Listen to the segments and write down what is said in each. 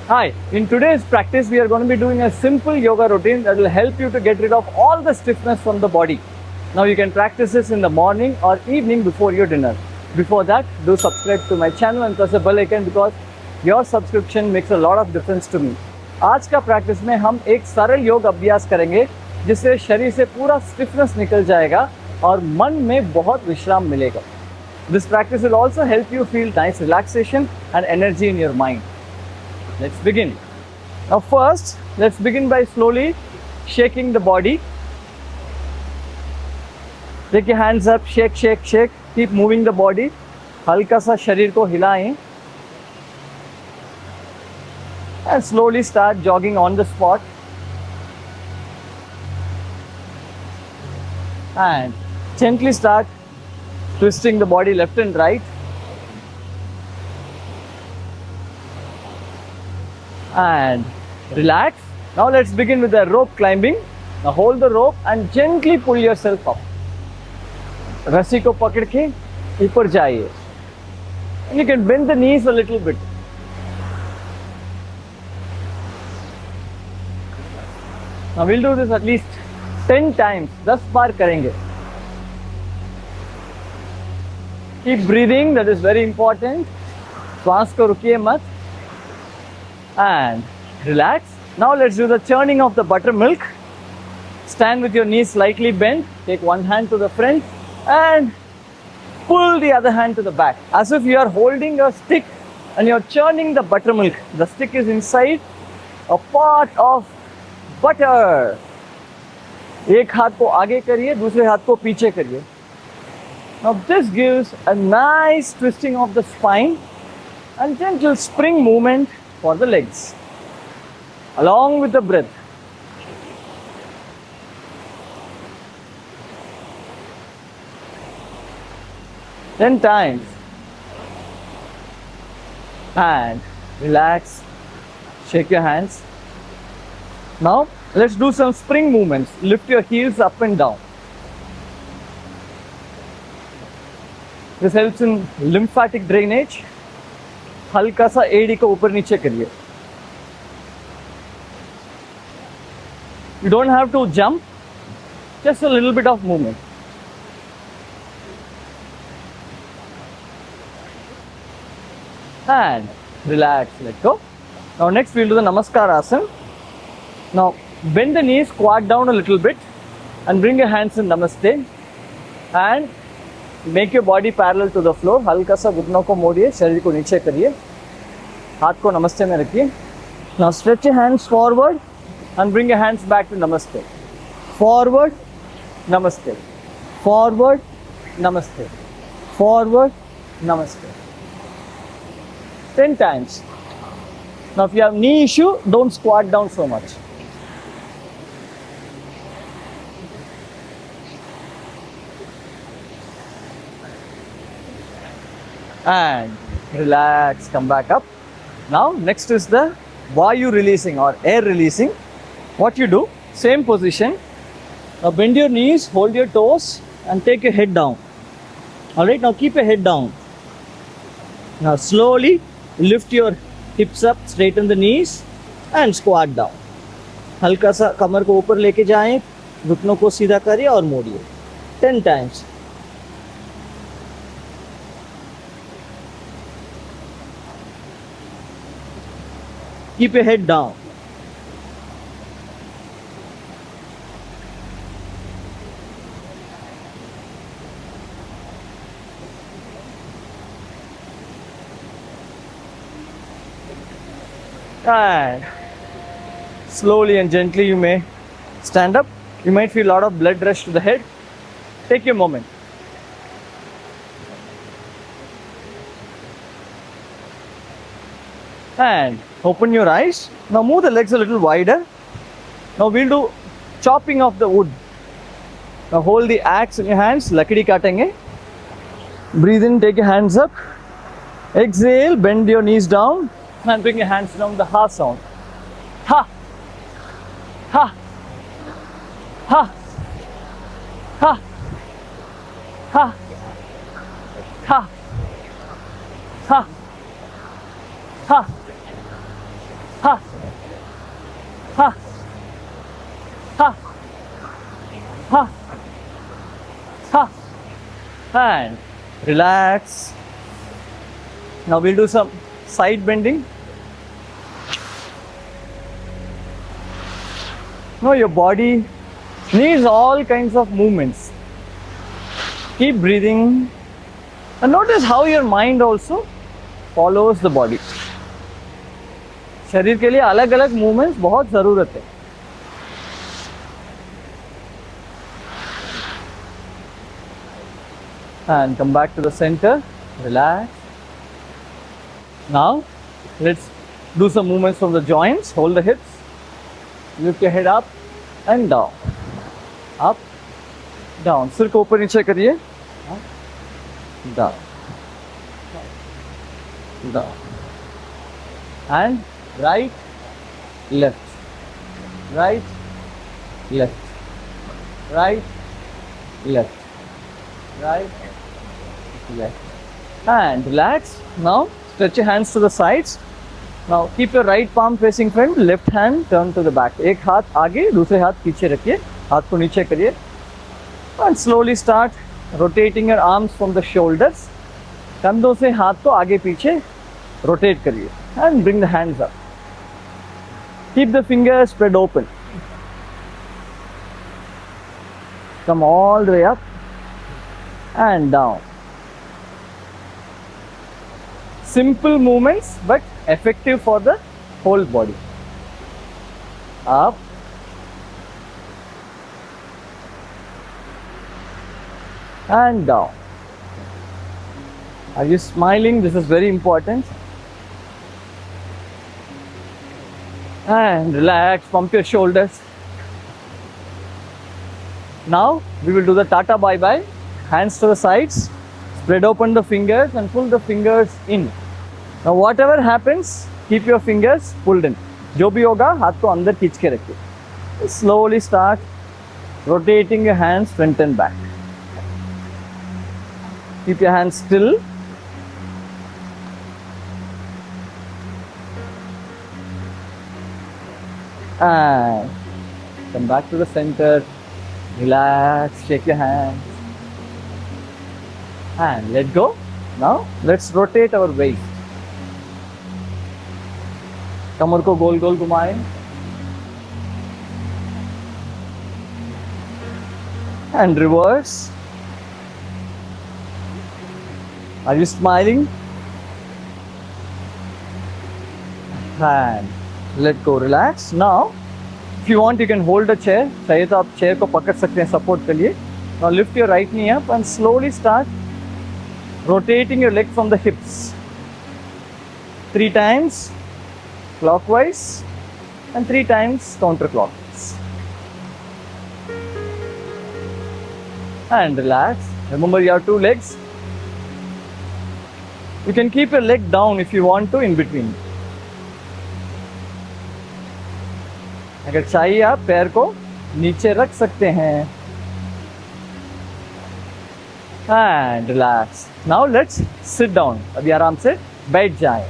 Hi, in today's practice, we are going to be doing a simple yoga routine that will help you to get rid of all the stiffness from the body. Now, you can practice this in the morning or evening before your dinner. Before that, do subscribe to my channel and press the bell icon because your subscription makes a lot of difference to me. आज का practice में हम एक सरल योग अभ्यास करेंगे जिससे शरीर से पूरा स्टिफनेस निकल जाएगा और मन में बहुत विश्राम मिलेगा. This practice will also help you feel nice relaxation and energy in your mind. Let's begin. Now first, let's begin by slowly shaking the body. Take your hands up, shake, shake, shake. Keep moving the body. हल्का सा शरीर को हिलाएं. And slowly start jogging on the spot. And gently start twisting the body left and right. And relax. Now let's begin with the rope climbing. Now hold the rope and gently pull yourself up. रस्सी को पकड़ के ऊपर जाइए. And you can bend the knees a little bit. Now we'll do this at least 10 times. 10 बार करेंगे. Keep breathing, that is very important. श्वास को रुकिए मत. And relax. Now let's do the churning of the buttermilk. Stand with your knees slightly bent. Take one hand to the front and pull the other hand to the back. As if you are holding a stick and you're churning the buttermilk. The stick is inside a pot of butter. एक हाथ को आगे करिए, दूसरे हाथ को पीछे करिए. Now this gives a nice twisting of the spine and gentle spring movement for the legs along with the breath. Ten times. And relax. Shake your hands. Now let's do some spring movements. Lift your heels up and down. This helps in lymphatic drainage. हल्का सा एड़ी को ऊपर नीचे करिए. You don't have to jump, just a little bit of movement. And relax, let go. Now next we'll do the Namaskar Asana. Now bend the knees, squat down a little bit and bring your hands in Namaste. And make your body parallel to the floor. हल्का सा घुटनों को मोड़िए, शरीर को नीचे करिए, हाथ को नमस्ते में रखिए. Now stretch your hands forward and bring your hands back to Namaste. Forward, Namaste. Forward, Namaste. Forward, Namaste. 10 times. Now if you have knee issue, don't squat down so much. And relax, come back up. Now next is the Vayu releasing or air releasing. What you do, same position. Now bend your knees, hold your toes and take your head down. Alright, now keep your head down. Now slowly lift your hips up, straighten the knees and squat down. हल्का सा कमर को ऊपर लेके जाएं, घुटनों को सीधा करिए और मोड़िए. 10 times. Keep your head down. And slowly and gently you may stand up. You might feel a lot of blood rush to the head. Take your moment. And open your eyes. Now move the legs a little wider. Now we'll do chopping of the wood. Now hold the axe in your hands. Lakdi katenge. Breathe in, take your hands up. Exhale, bend your knees down and bring your hands down, the ha sound. Ha, ha, ha, ha, ha, ha, ha, ha, Ha, ha, ha, ha, ha. And relax. Now we'll do some side bending. Now your body needs all kinds of movements. Keep breathing and notice how your mind also follows the body. शरीर के लिए अलग अलग movements बहुत ज़रूरत है. And come back to the center. Relax. Now let's do some movements from the joints. Hold the hips. Lift your head up and down. Up, down. सिर को ऊपर नीचे करिए. Down. Down. And right, left. Right, left. Right, left. Right, left. And relax. Now stretch your hands to the sides. Now keep your right palm facing front, left hand turn to the back. एक हाथ आगे, दूसरे हाथ पीछे रखिए, हाथ को नीचे करिए. And slowly start rotating your arms from the shoulders. कंधों से हाथ को आगे पीछे rotate करिए. And bring the hands up. Keep the fingers spread open. Come all the way up and down. Simple movements but effective for the whole body. Up. And down. Are you smiling? This is very important. And relax, pump your shoulders. Now we will do the Tata bye-bye. Hands to the sides. Spread open the fingers and pull the fingers in. Now whatever happens, keep your fingers pulled in. जो भी होगा हाथ को अंदर खींच के रखिए. Slowly start rotating your hands front and back. Keep your hands still. And come back to the center. Relax, shake your hands. And let go. Now let's rotate our waist. कमर को गोल गोल घुमाएं. And reverse. Are you smiling? And let go, relax. Now, if you want, you can hold a chair. चाहिए तो आप chair को पकड़ सकते हैं support के लिए. Now lift your right knee up and slowly start rotating your leg from the hips. 3 times clockwise and 3 times counterclockwise. And relax. Remember you have 2 legs. You can keep your leg down if you want to in between. अगर चाहिए आप पैर को नीचे रख सकते हैं. And relax. Now let's sit down. अभी आराम से बैठ जाएं.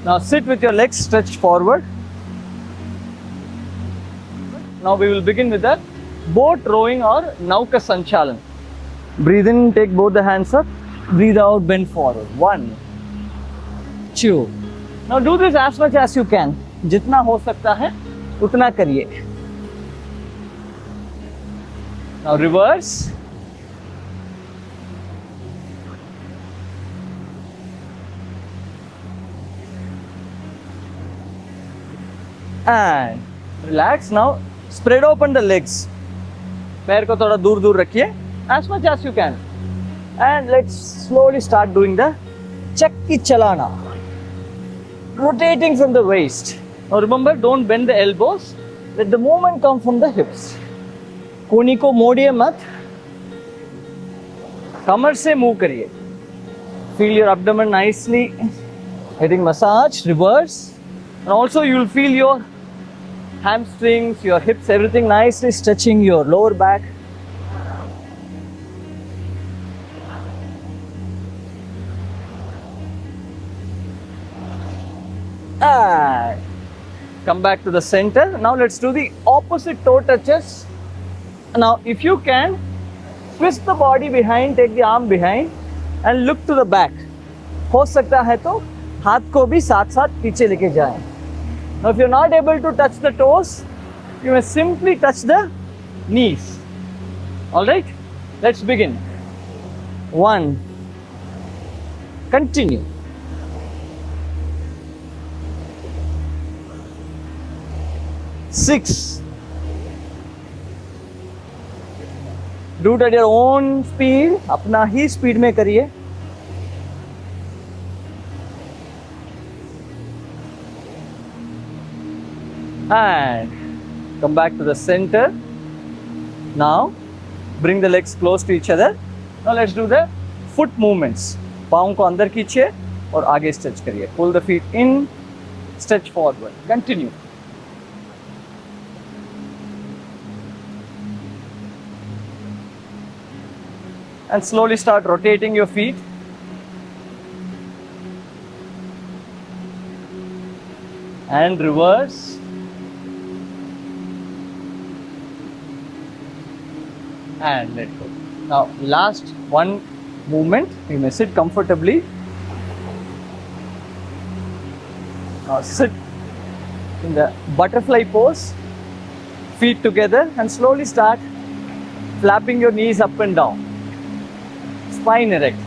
Now sit with your legs stretched forward. Now we will begin with that boat rowing or Nauka Sanchalan. Breathe in, take both the hands up. Breathe out, bend forward. 1, 2. Now do this as much as you can. जितना हो सकता है उतना करिए. Now reverse. And relax. Now spread open the legs. पैर को थोड़ा दूर दूर रखिए. As much as you can. And let's slowly start doing the चक्की चलाना. Rotating from the waist. Now remember, don't bend the elbows. Let the movement come from the hips. कोनी को मोड़िए मत. कमर से मूव करिए. Feel your abdomen nicely getting massage. Reverse. And also you will feel your hamstrings, your hips, everything nicely stretching your lower back. And come back to the center. Now let's do the opposite toe touches. Now if you can, twist the body behind, take the arm behind and look to the back. हो सकता है तो हाथ को भी साथ साथ पीछे लेके जाएं. Now if you're not able to touch the toes, you may simply touch the knees. All right, let's begin. 1, continue. 6, do it at your own speed, अपना ही स्पीड में करिए. And come back to the center. Now bring the legs close to each other. Now let's do the foot movements. पाँव को अंदर खींचिए और आगे stretch करिए. Pull the feet in, stretch forward. Continue. And slowly start rotating your feet. And reverse. And let go. Now last one movement. You may sit comfortably. Now sit in the butterfly pose, feet together, and slowly start flapping your knees up and down. Spine erect.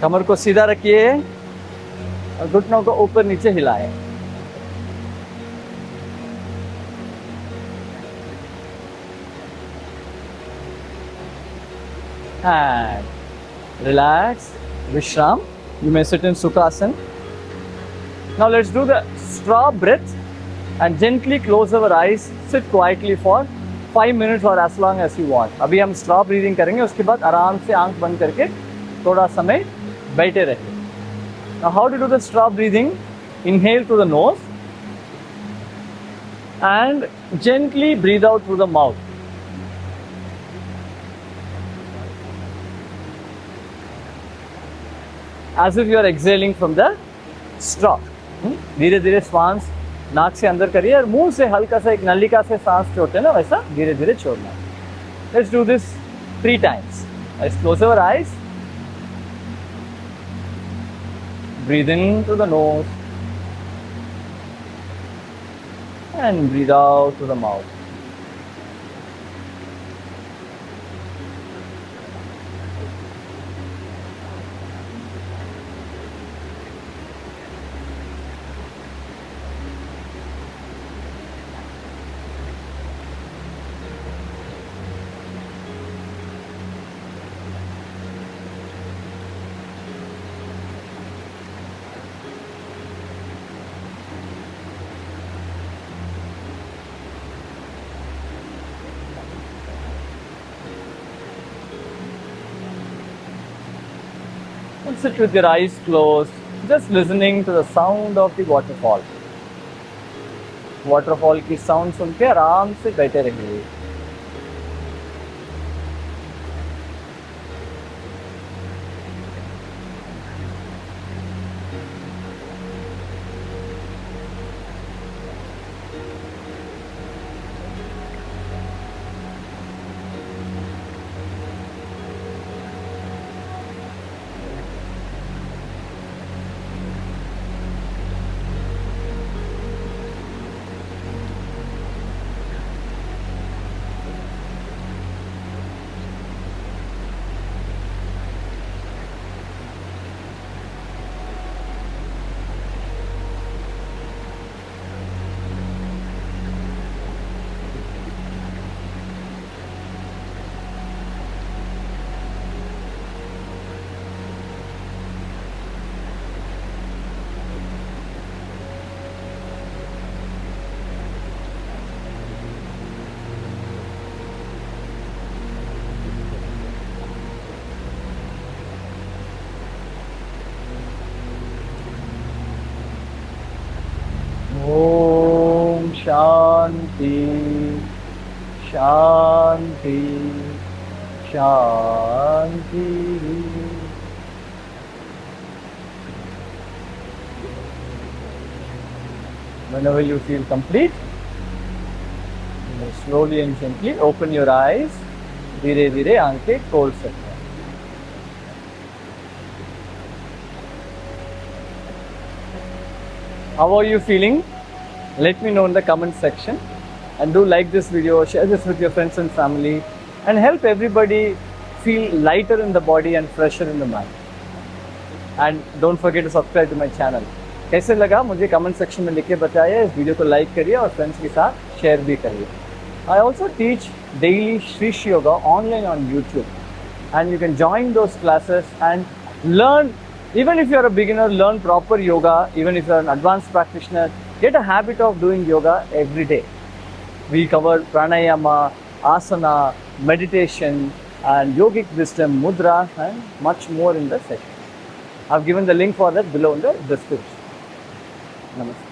कमर को सीधा रखिए और घुटनों को ऊपर नीचे हिलाएं. And relax, Vishram. You may sit in Sukhasana. Now let's do the straw breath and gently close our eyes. Sit quietly for 5 minutes or as long as you want. अभी हम straw breathing करेंगे, उसके बाद आराम से आंख बंद करके थोड़ा समय बैठे रहिए. Now how to do the straw breathing? Inhale through the nose and gently breathe out through the mouth. As if you are exhaling from the straw. धीरे धीरे श्वास नाक से अंदर करिए और मुंह से हल्का सा एक नलिका से सांस छोड़ते हैं ना, वैसा धीरे धीरे छोड़ना. Let's do this 3 times. Let's close our eyes. Breathe in through the nose and breathe out through the mouth. And sit with your eyes closed, just listening to the sound of the waterfall. Waterfall की sound सुन के आराम से बैठे रहिए. शांति शांति शांति. Whenever you feel complete, you may slowly and gently open your eyes. धीरे धीरे आंखें खोल सकते हैं. How are you feeling? Let me know in the comment section, and do like this video, share this with your friends and family, and help everybody feel lighter in the body and fresher in the mind. And don't forget to subscribe to my channel. कैसे लगा मुझे comment section में लिख के बताइए. इस video को like करिए और फ्रेंड्स के साथ शेयर भी करिए. I also teach daily Shrish Yoga online on YouTube, and you can join those classes and learn. Even if you are a beginner, learn proper yoga. Even if you are an advanced practitioner, get a habit of doing yoga every day. We cover pranayama, asana, meditation, and yogic wisdom, mudra, and much more in the session. I've given the link for that below in the description. Namaste.